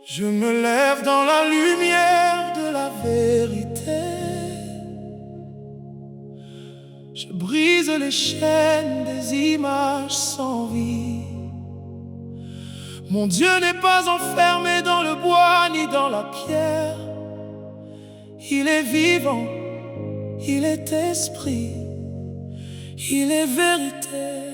Je me lève dans la lumière de la vérité. Je brise les chaînes des images sans vie. Mon Dieu n'est pas enfermé dans le bois ni dans la pierre. Il est vivant, il est esprit, il est vérité.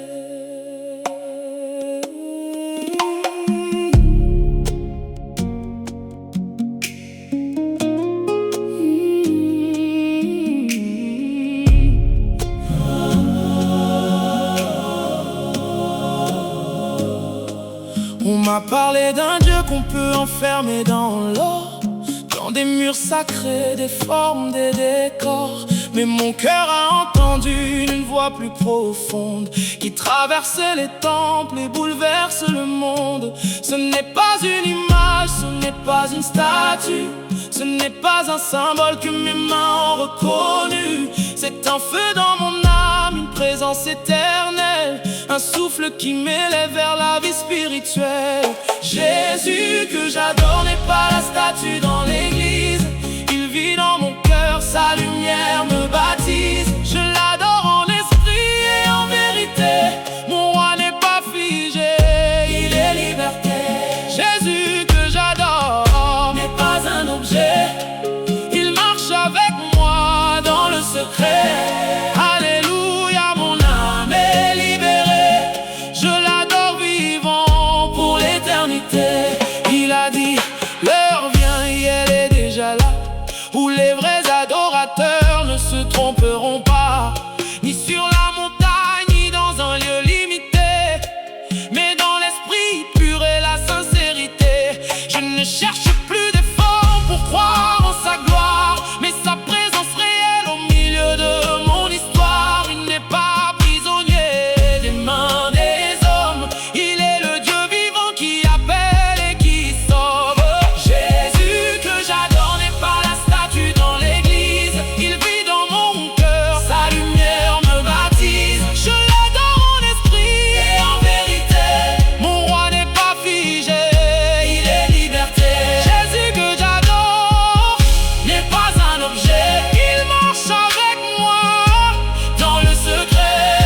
On m'a parlé d'un Dieu qu'on peut enfermer dans l'or, dans des murs sacrés, des formes, des décors. Mais mon cœur a entendu une voix plus profonde qui traverse les temples et bouleverse le monde. Ce n'est pas une image, ce n'est pas une statue, ce n'est pas un symbole que mes mains ont reconnu. C'est un feu dans mon âme, une présence éternelle, un souffle qui m'élève vers la vie spirituelle. Jésus que j'adore n'est pas la statue dans l'église. Il vit dans mon cœur, sa lumière me baptise. Je l'adore en esprit et en vérité. Mon roi n'est pas figé, il est liberté. Jésus que j'adore n'est pas un objet. Il marche avec moi dans le secret. Alléluia, mon âme est libérée. Je l'adore vivant pour l'éternité. Il a dit, l'heure vient et elle est déjà là, où les vrais adorateurs ne se tromperont pas, ni sur la montagne, ni dans un lieu limité, mais dans l'esprit pur et la sincérité. Je ne cherche plus des formes pour croire en sa gloire, mais sa présence réelle au milieu de mon histoire. Il n'est pas prisonnier des mains des hommes, il est le Dieu vivant qui appelle et qui sauve. Jésus que j'adore n'est pas la statue dans l'église. Il vit dans mon cœur, sa lumière me baptise. Je l'adore en esprit et en vérité. Mon roi n'est pas figé, il est liberté. Jésus que j'adore n'est pas un objet. Il marche avec moi dans le secret.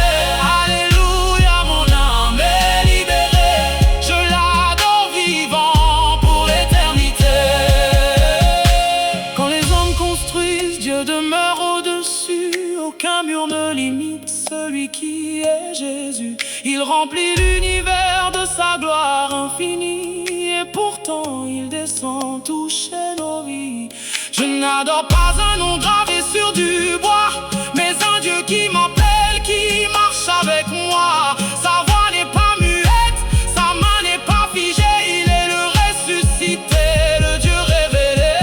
Alléluia, mon âme est libérée. Je l'adore vivant pour l'éternité. Quand les hommes construisent, Dieu demeure au-dessus. Aucun mur ne limite celui qui est Jésus. Il remplit l'univers de sa gloire infinie, et pourtant il descend toucher nos vies. Je n'adore pas un nom gravé sur du bois, mais un Dieu qui m'appelle, qui marche avec moi. Sa voix n'est pas muette, sa main n'est pas figée. Il est le ressuscité, le Dieu révélé.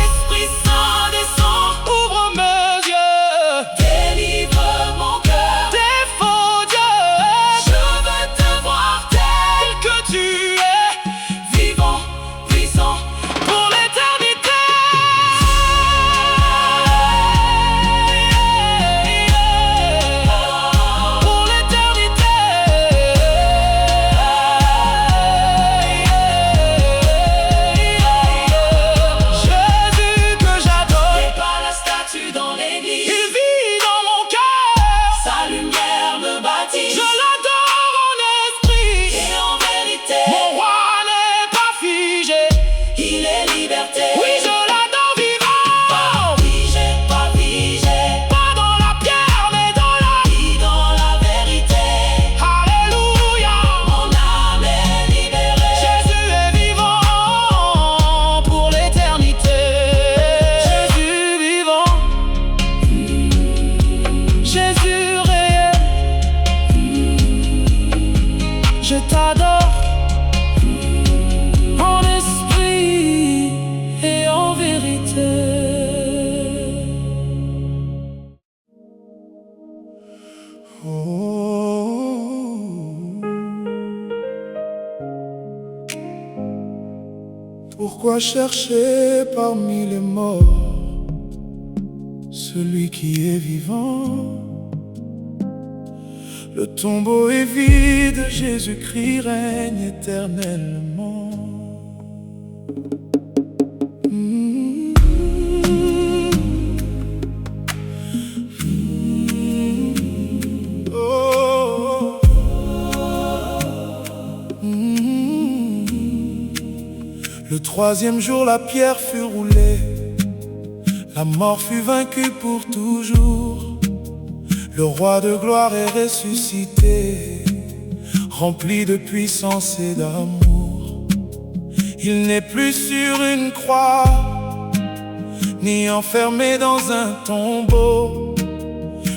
Esprit Saint descend, ouvre mes yeux, délivre mon cœur des faux dieux. Je veux te voir tel que tu es, vivant, puissant pour l'éternité. Pour l'éternité. Jésus que j'adore n'est pas la statue dans l'église. Il vit dans mon cœur, sa lumière me baptise. Je l'adore en esprit et en vérité. Mon roi n'est pas figé, il est liberté. Oui, je l'adore vivant, pas figé, pas figé. Pas dans la pierre, mais dans la vie, dans la vérité. Alléluia, mon âme est libérée. Jésus est vivant pour l'éternité. Jésus vivant, Jésus réel. Je t'adore en esprit et en vérité. Pourquoi chercher parmi les morts, celui qui est vivant. Le tombeau est vide, Jésus-Christ règne éternellement. Le troisième jour, la pierre fut roulée, la mort fut vaincue pour toujours. Le roi de gloire est ressuscité, rempli de puissance et d'amour. Il n'est plus sur une croix, ni enfermé dans un tombeau.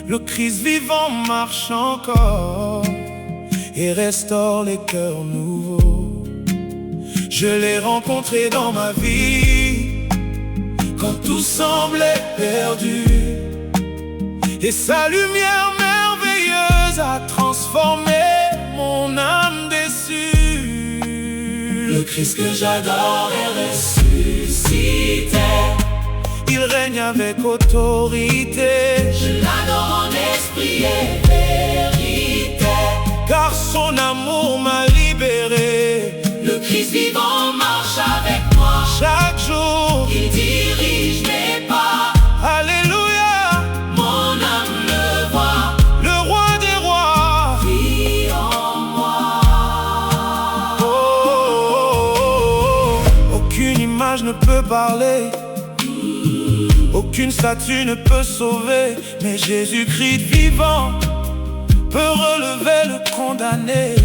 Le Christ vivant marche encore et restaure les cœurs nouveaux. Je l'ai rencontré dans ma vie quand tout semblait perdu, et sa lumière merveilleuse a transformé mon âme déçue. Le Christ que j'adore est ressuscité, il règne avec autorité. Je l'adore en esprit et vérité, car son amour m'a libéré. Le Christ vivant marche avec moi chaque jour, il dirige mes pas. Alléluia, mon âme le voit, le roi des rois vit en moi. Oh, oh, oh. Aucune image ne peut parler, aucune statue ne peut sauver, mais Jésus-Christ vivant peut relever le condamné.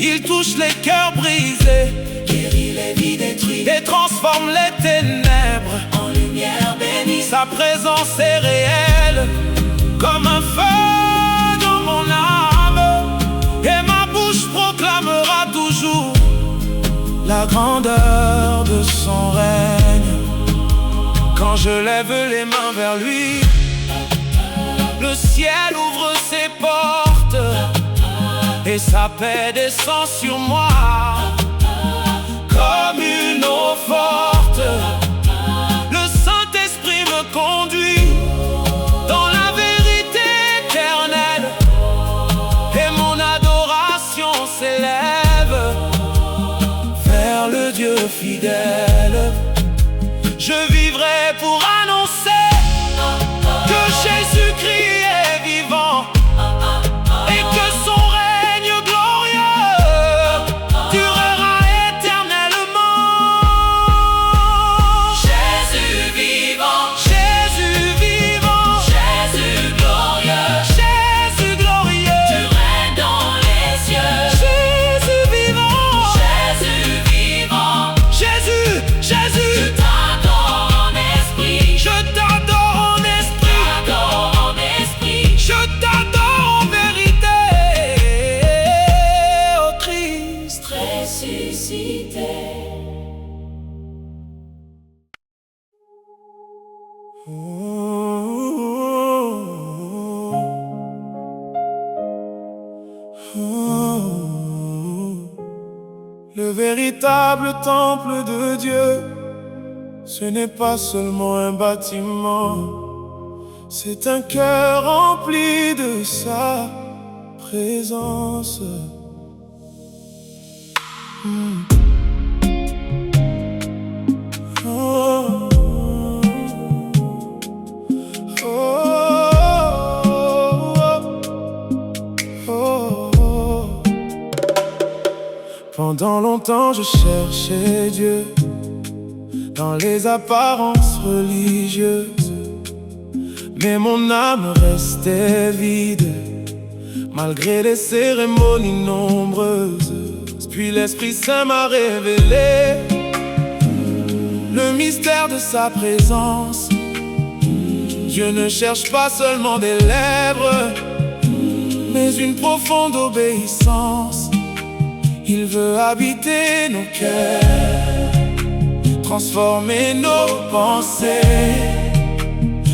Il touche les cœurs brisés, guérit les vies détruites et transforme les ténèbres en lumière bénie. Sa présence est réelle, comme un feu dans mon âme, et ma bouche proclamera toujours la grandeur de son règne. Quand je lève les mains vers lui, le ciel ouvre ses portes et sa paix descend sur moi comme une eau forte. Le Saint-Esprit me conduit dans la vérité éternelle, et mon adoration s'élève vers le Dieu fidèle. Je vivrai pour annoncer que Jésus-Christ est vivant et que son règne glorieux durera éternellement. Jésus vivant, Jésus vivant, Jésus glorieux, Jésus glorieux, tu règnes dans les cieux. Jésus vivant, Jésus vivant, Jésus, Jésus. Le véritable temple de Dieu, ce n'est pas seulement un bâtiment, c'est un cœur rempli de sa présence. Pendant longtemps je cherchais Dieu dans les apparences religieuses, mais mon âme restait vide malgré les cérémonies nombreuses. Puis l'Esprit Saint m'a révélé le mystère de sa présence. Dieu ne cherche pas seulement des lèvres, mais une profonde obéissance. Il veut habiter nos cœurs, transformer nos pensées,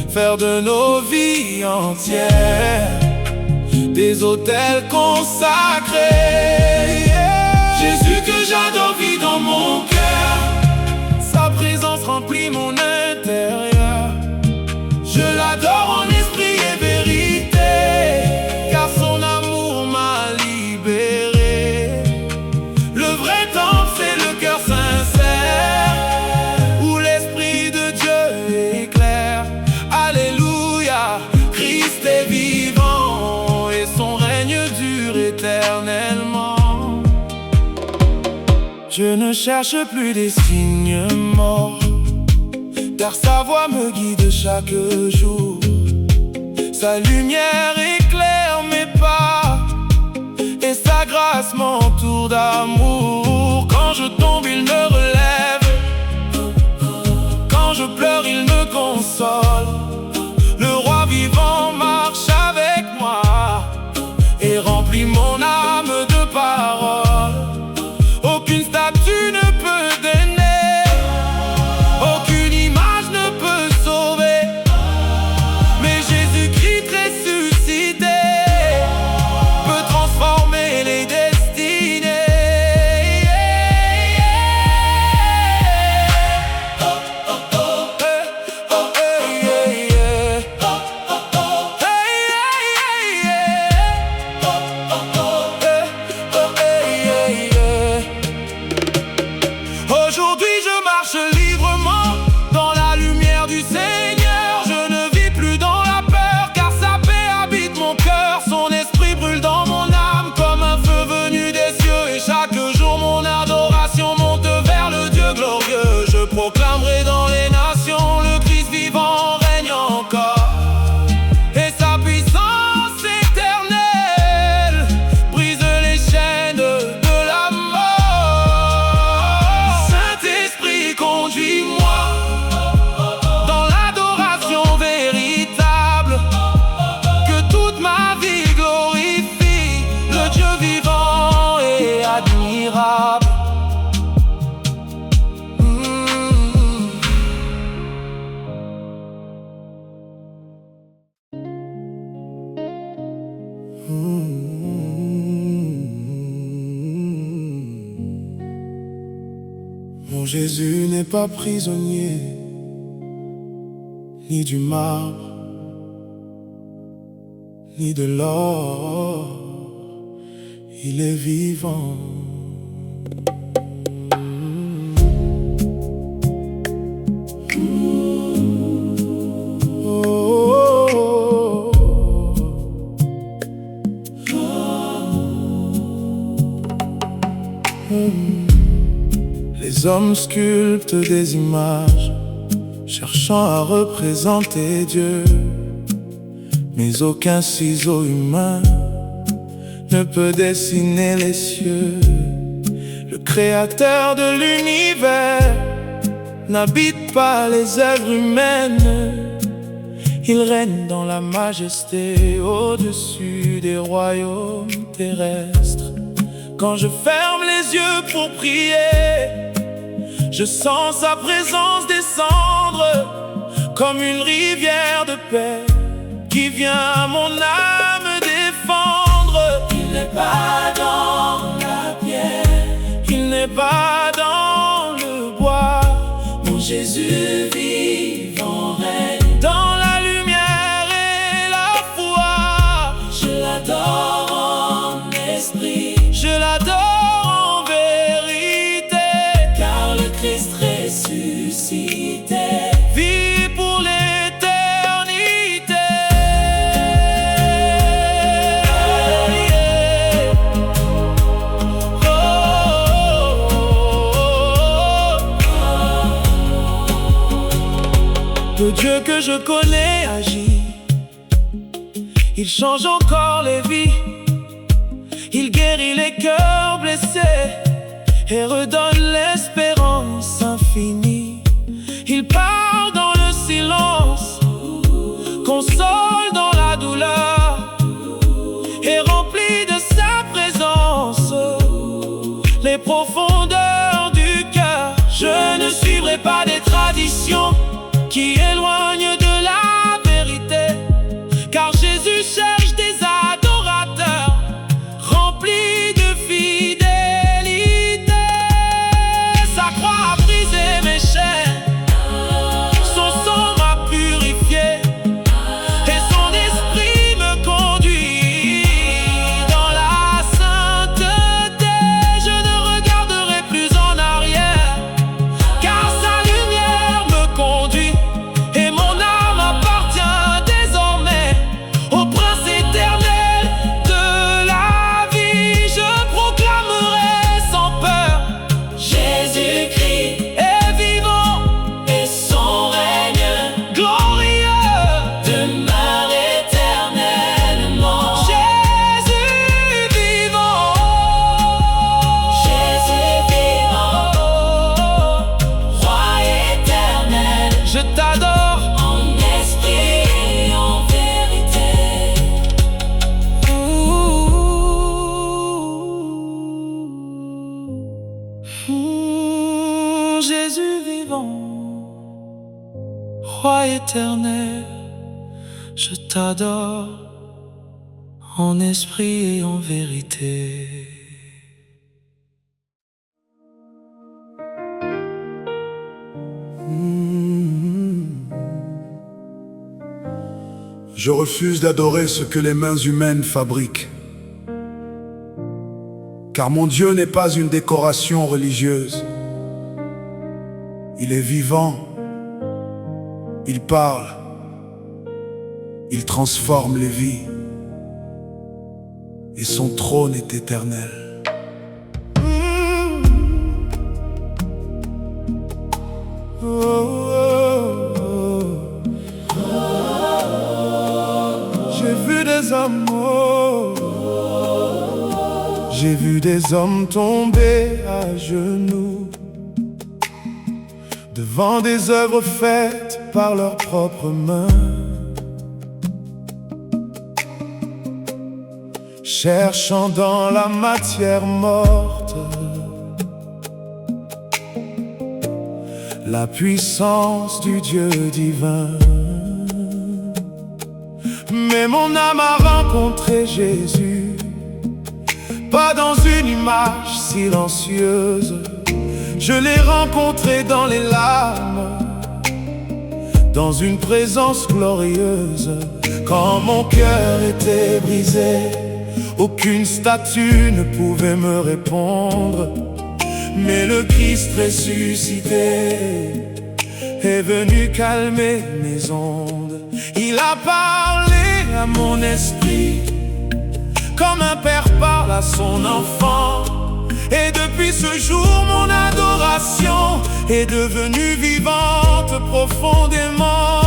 faire de nos vies entières des autels consacrés. Jésus que j'adore vit dans mon cœur, sa présence remplit mon intérieur. Je l'adore en esprit et vérité, Je ne cherche plus des signes morts, car sa voix me guide chaque jour. Sa lumière éclaire mes pas, et sa grâce m'entoure d'amour. Quand je tombe, il me relève. Quand je pleure, il me console. Le roi vivant marche avec moi et remplit mon âme de paroles. Aucune statue ne peut donner, aucune image ne peut sauver, mais Jésus-Christ ressuscité peut transformer les destinées. Aujourd'hui je marche librement dans la lumière du Seigneur. Je ne vis plus dans la peur, car sa paix habite mon cœur. Son esprit brûle dans mon âme comme un feu venu des cieux. Et chaque jour mon adoration monte vers le Dieu glorieux. Je proclamerai dans les nations, le Christ vivant règne encore. Et sa puissance éternelle brise les chaînes de la mort. Saint-Esprit, conduis-moi dans l'adoration véritable, que toute ma vie glorifie le Dieu vivant et admirable. Mon Jésus n'est pas prisonnier, ni du marbre, ni de l'or. Il est vivant. Les hommes sculptent des images, cherchant à représenter Dieu, mais aucun ciseau humain ne peut dessiner les cieux. Le Créateur de l'univers n'habite pas les œuvres humaines. Il règne dans la majesté au-dessus des royaumes terrestres. Quand je ferme les yeux pour prier, je sens sa présence descendre comme une rivière de paix qui vient mon âme défendre. Il n'est pas dans la pierre, il n'est pas dans le bois. Mon Jésus vivant règne dans la lumière et la foi. Je l'adore en esprit, je l'adore en vérité, car le Christ ressuscité vit pour l'éternité. Le Dieu que je connais agit, il change encore les vies. Il guérit les cœurs blessés et redonne l'espérance infinie. Il parle dans le silence, console dans la douleur et remplit de sa présence les profondeurs du cœur. Je ne suivrai pas des traditions qui éloignent de la vérité, car Jésus cherche des adorateurs remplis de fidélité. Sa croix a brisé mes chaînes, son sang m'a purifié et son esprit me conduit dans la sainteté. Je ne regarderai plus en arrière, car sa lumière me conduit et mon âme éternel, je t'adore en esprit et en vérité. Je refuse d'adorer ce que les mains humaines fabriquent. Car mon Dieu n'est pas une décoration religieuse. Il est vivant, il parle, il transforme les vies, et son trône est éternel. J'ai vu des hommes, j'ai vu des hommes tomber à genoux devant des œuvres faites par leurs propres mains, cherchant dans la matière morte la puissance du Dieu divin. Mais mon âme a rencontré Jésus, pas dans une image silencieuse. Je l'ai rencontré dans les larmes, dans une présence glorieuse. Quand mon cœur était brisé, aucune statue ne pouvait me répondre. Mais le Christ ressuscité est venu calmer mes ondes. Il a parlé à mon esprit comme un père parle à son enfant. Et depuis ce jour, mon adoration est devenue vivante profondément.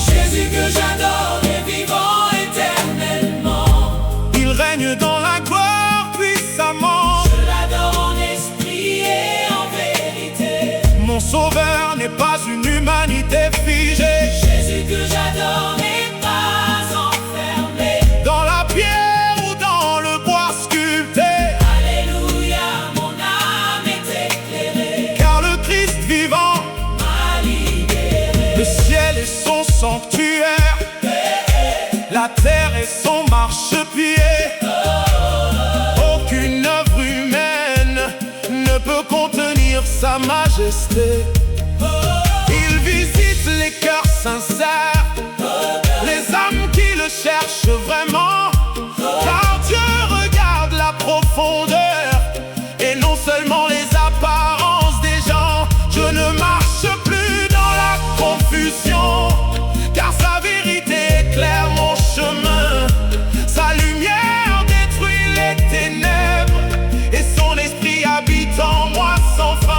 Jésus que j'adore est vivant éternellement. Il règne dans la gloire puissamment. Je l'adore en esprit et en vérité. Mon sauveur n'est pas une humanité figée. Jésus que j'adore n'est pas enfermé dans la pierre ou dans le bois sculpté. Alléluia, mon âme est éclairée, Car le Christ vivant m'a libéré. le ciel est son sanctuaire, la terre est son marchepied. Aucune œuvre humaine ne peut contenir sa majesté. Il visite les cœurs sincères, les âmes qui le cherchent vraiment. Car Dieu regarde la profondeur et non seulement les apparences des gens. Je ne marche plus dans la confusion, car sa vérité éclaire mon chemin. Sa lumière détruit les ténèbres et son esprit habite en moi sans fin.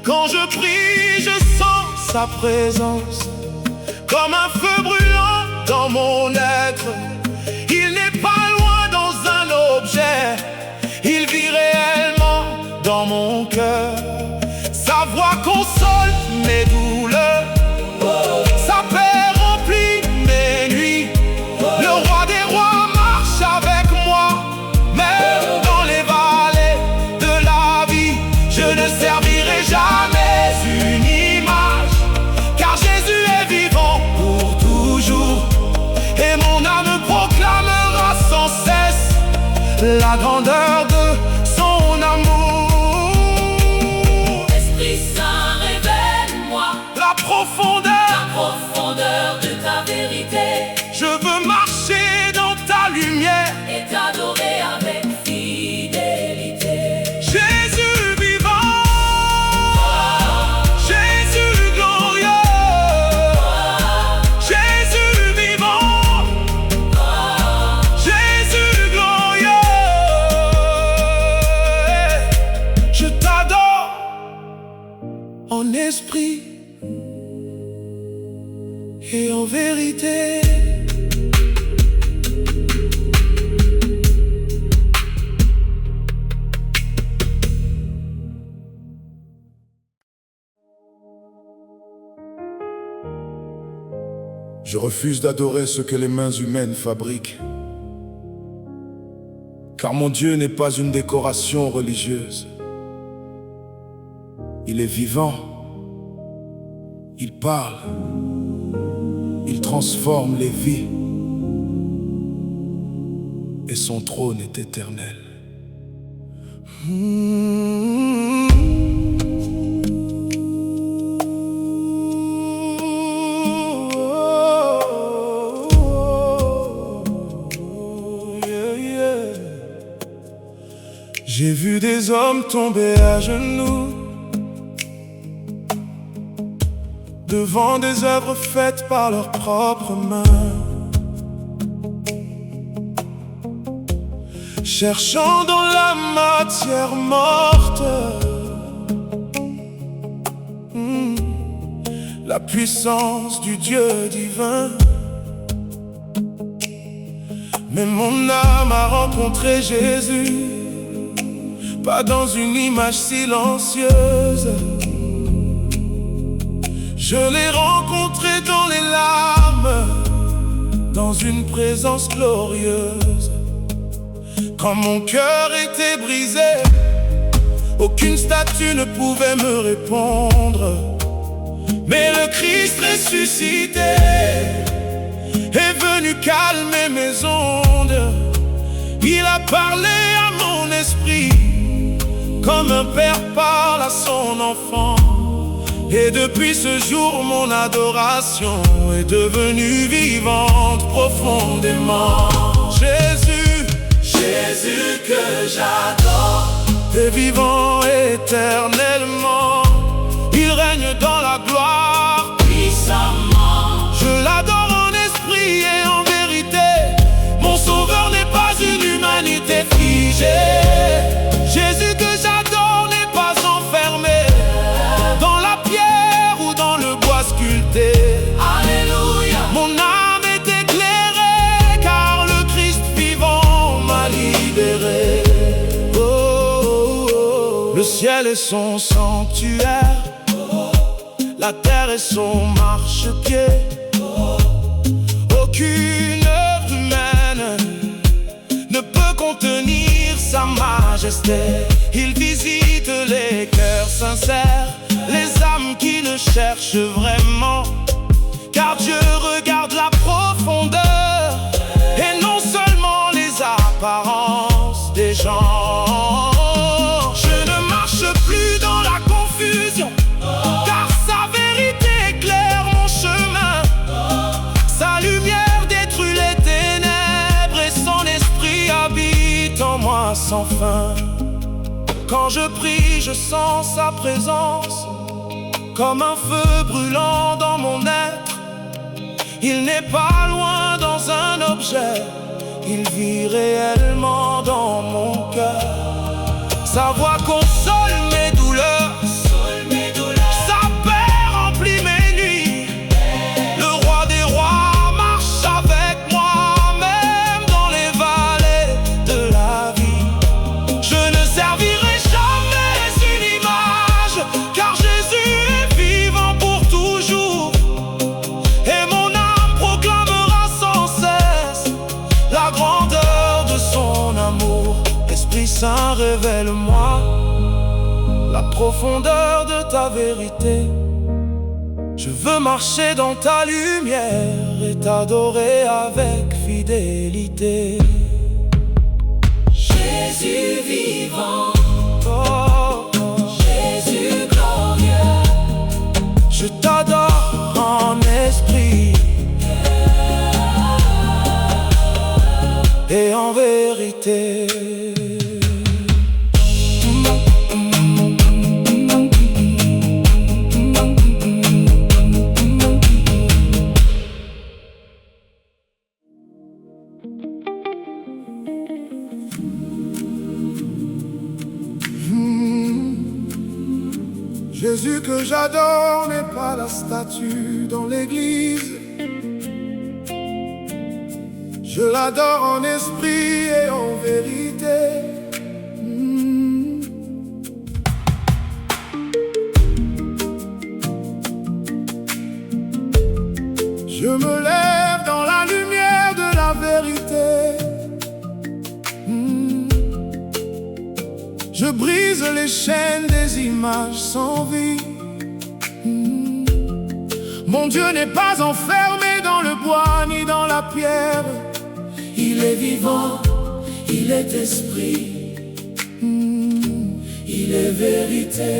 Quand je prie, je sens sa présence comme un feu brûlant dans mon être. Il n'est pas loin dans un objet, il vit réellement dans mon cœur. Sa voix console mes douleurs, sa paix remplit mes nuits. Le roi des rois marche avec moi, même dans les vallées de la vie. Je ne servirai jamais une image, car Jésus est vivant pour toujours. Et mon âme proclamera sans cesse la grandeur de son amour. Esprit Saint, révèle-moi La profondeur de ta vérité je veux marcher dans ta lumière. et t'adorer avec fidélité. Jésus vivant, Jésus glorieux, Jésus vivant, Jésus glorieux. Je refuse d'adorer ce que les mains humaines fabriquent. Car mon Dieu n'est pas une décoration religieuse. Il est vivant. Il parle. Il transforme les vies. Et son trône est éternel. J'ai vu des hommes tomber à genoux devant des œuvres faites par leurs propres mains, cherchant dans la matière morte la puissance du Dieu divin. Mais mon âme a rencontré Jésus, pas dans une image silencieuse. Je l'ai rencontré dans les larmes, dans une présence glorieuse. Quand mon cœur était brisé, aucune statue ne pouvait me répondre. Mais le Christ ressuscité est venu calmer mes ondes. Il a parlé à mon esprit comme un père parle à son enfant. Et depuis ce jour, mon adoration est devenue vivante profondément. Jésus, Jésus que j'adore, est vivant éternellement. Il règne dans la gloire puissamment. Je l'adore en esprit et en vérité. Mon sauveur n'est pas une humanité figée. Jésus que j'adore n'est pas enfermé dans la pierre ou dans le bois sculpté. Alléluia. Mon âme est éclairée car le Christ vivant m'a libéré. Oh, oh, oh. Le ciel est son sanctuaire, la terre est son marchepied. Aucune œuvre humaine ne peut contenir sa majesté. Il visite les cœurs sincères, les âmes qui le cherchent vraiment. Car Dieu regarde la profondeur et non seulement les apparences des gens. Je ne marche plus dans la confusion, car sa vérité éclaire mon chemin. Sa lumière détruit les ténèbres et son esprit habite en moi sans fin. Quand je prie, je sens sa présence comme un feu brûlant dans mon être. Il n'est pas loin dans un objet, il vit réellement dans mon cœur. Sa voix console mes douleurs, sa paix remplit mes nuits. Le roi des rois marche avec moi, même dans les vallées de la vie. Je ne servirai jamais une image, car Jésus est vivant pour toujours. Et mon âme proclamera sans cesse la grandeur de son amour. Esprit Saint, révèle-moi la profondeur de ta vérité. Je veux marcher dans ta lumière et t'adorer avec fidélité. Jésus vivant, Oh, oh. Jésus glorieux, Je t'adore en esprit et en vérité. Jésus que j'adore n'est pas la statue dans l'église. Je l'adore en esprit et en vérité. Je me lève brise les chaînes des images sans vie. Mon Dieu n'est pas enfermé dans le bois ni dans la pierre. Il est vivant, il est esprit, il est vérité.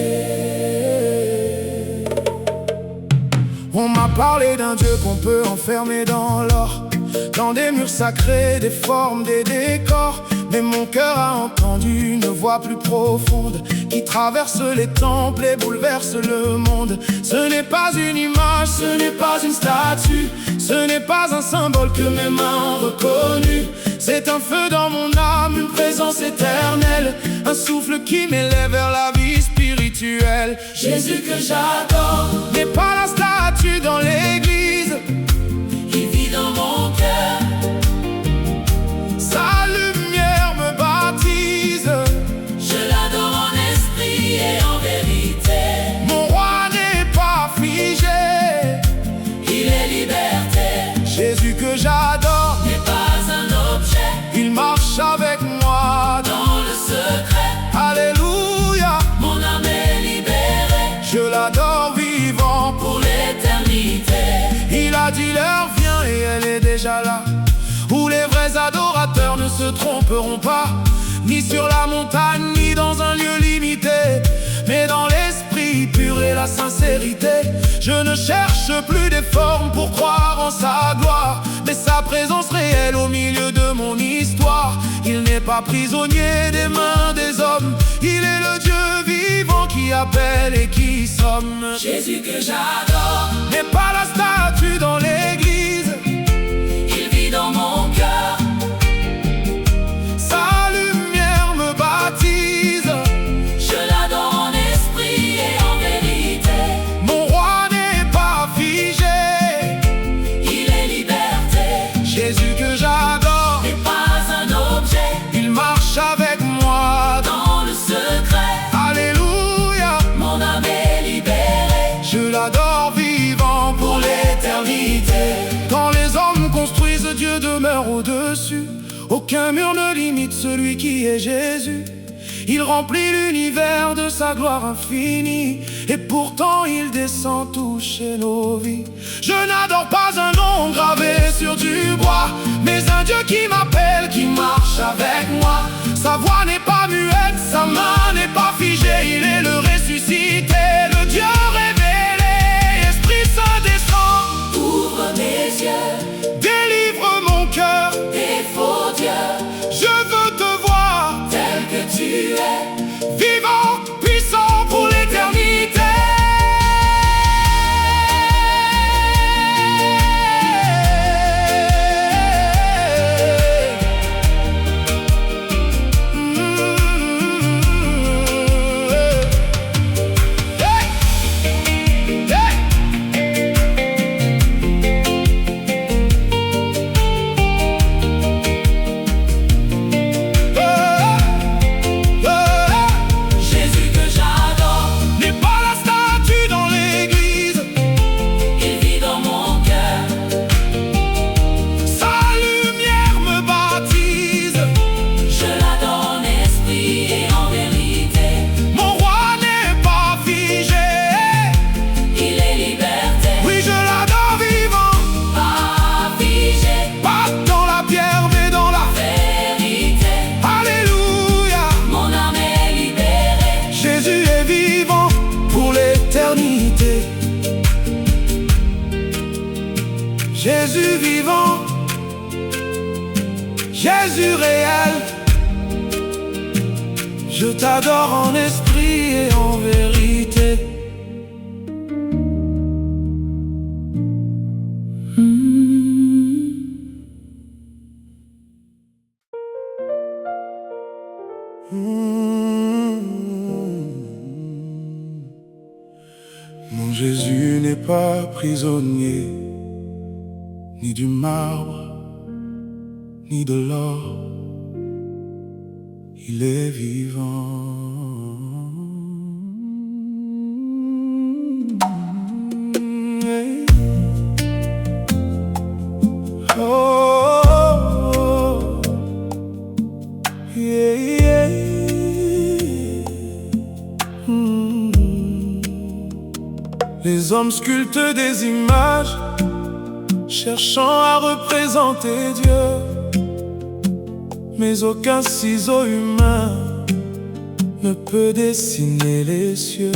On m'a parlé d'un Dieu qu'on peut enfermer dans l'or, dans des murs sacrés, des formes, des décors. Mais mon cœur a entendu une voix plus profonde qui traverse les temples et bouleverse le monde. Ce n'est pas une image, ce n'est pas une statue, ce n'est pas un symbole que mes mains ont reconnu. C'est un feu dans mon âme, une présence éternelle, un souffle qui m'élève vers la vie spirituelle. Jésus que j'adore n'est pas la statue dans l'église, il vit dans mon cœur. Sa lumière me baptise. Je l'adore en esprit et en vérité. Mon roi n'est pas figé, Il est liberté. Jésus que j'adore N'est pas un objet. il marche avec moi Dans le secret, Alléluia. mon âme est libérée. Je l'adore vivant Pour l'éternité, Il a dit l'heure vient et elle est déjà là, où les vrais adorateurs ne se tromperont pas, ni sur la montagne, ni dans un lieu limité, mais dans l'esprit pur et la sincérité. Je ne cherche plus des formes pour croire en sa gloire, mais sa présence réelle au milieu de mon histoire. Il n'est pas prisonnier des mains des hommes, il est le Dieu vivant qui appelle et qui somme. Jésus que j'adore, N'est pas la statue dans l'église, il vit dans mon cœur. sa lumière me baptise. Je l'adore en esprit et en vérité. Mon roi n'est pas figé, Il est liberté. Jésus que j'adore N'est pas un objet. il marche avec moi Dans le secret, Alléluia. mon âme est libérée. Je l'adore vivant pour l'éternité. Quand les hommes construisent, Dieu demeure au-dessus. Aucun mur ne limite celui qui est Jésus. Il remplit l'univers de sa gloire infinie, et pourtant il descend toucher nos vies. Je n'adore pas un nom gravé sur du bois, mais un Dieu qui m'appelle, qui marche avec moi. Sa voix n'est pas muette, sa main n'est pas figée. Il est le ressuscité, le Dieu révélé. Esprit Saint descend, Ouvre mes yeux, délivre mon cœur. des faux dieux, Je veux te voir tel que tu es. vivant, puissant pour l'éternité. Jésus que j'adore, N'est pas la statue dans l'église, il vit dans mon cœur. sa lumière me baptise. Je l'adore en esprit et en vérité. Mon roi n'est pas figé, Il est liberté. oui je l'adore vivant, Pas figé, pas dans la pierre mais dans la vérité. Alléluia. Mon âme est libérée. Jésus est vivant pour l'éternité. Jésus vivant, Jésus réel. Je t'adore en esprit et en vérité. Mon Jésus n'est pas prisonnier, ni du marbre, ni de l'or. Il est vivant. Oh, yeah, yeah. Les hommes sculptent des images, cherchant à représenter Dieu. Mais aucun ciseau humain ne peut dessiner les cieux.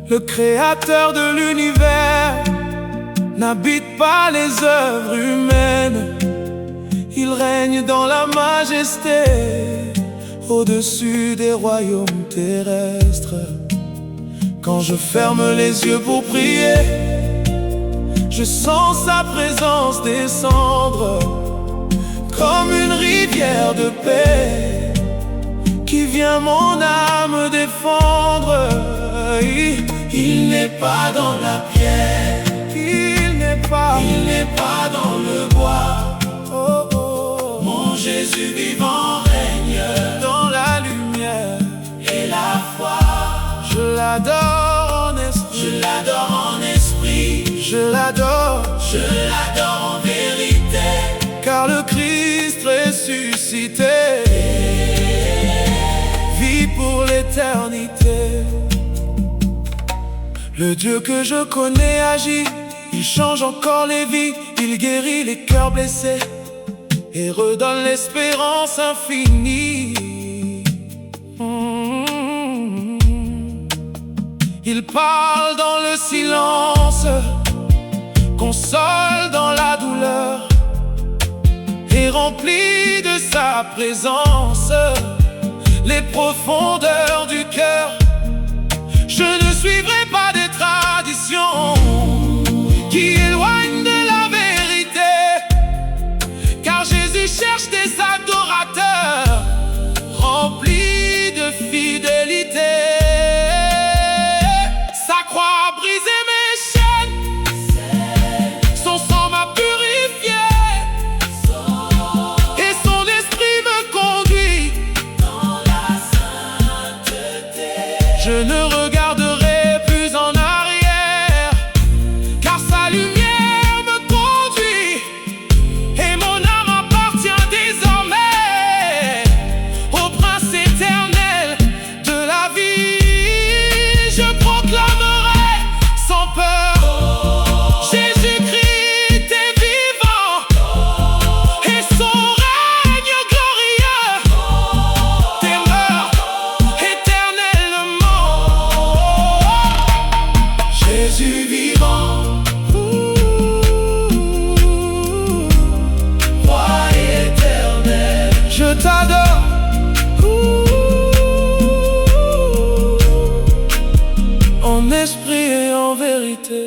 Le créateur de l'univers n'habite pas les œuvres humaines. Il règne dans la majesté, au-dessus des royaumes terrestres. Quand je ferme les yeux pour prier, je sens sa présence descendre comme une rivière de paix qui vient mon âme défendre. Il n'est pas dans la pierre, il n'est pas dans le bois. Oh, oh. Mon Jésus vivant règne dans la lumière et la foi. Je l'adore en esprit, je l'adore en esprit, je l'adore en vérité, car le Christ ressuscité vit pour l'éternité. Le Dieu que je connais agit, il change encore les vies, il guérit les cœurs blessés et redonne l'espérance infinie. Il parle dans le silence, console dans la douleur et remplit de sa présence les profondeurs du cœur. Je ne suivrai pas des traditions qui éloignent de la vérité, car Jésus cherche des adorateurs remplis de fidélité. Sa croix a brisé mes chaînes, son sang m'a purifié, et son esprit me conduit dans la sainteté. Je ne regarderai plus en arrière, car sa lumière me conduit, et mon âme appartient désormais au Prince éternel de la vie. Je proclamerai sans peur, Jésus-Christ est vivant, et son règne glorieux demeure éternellement. Jésus vivant, roi éternel, je t'adore. En esprit et en vérité.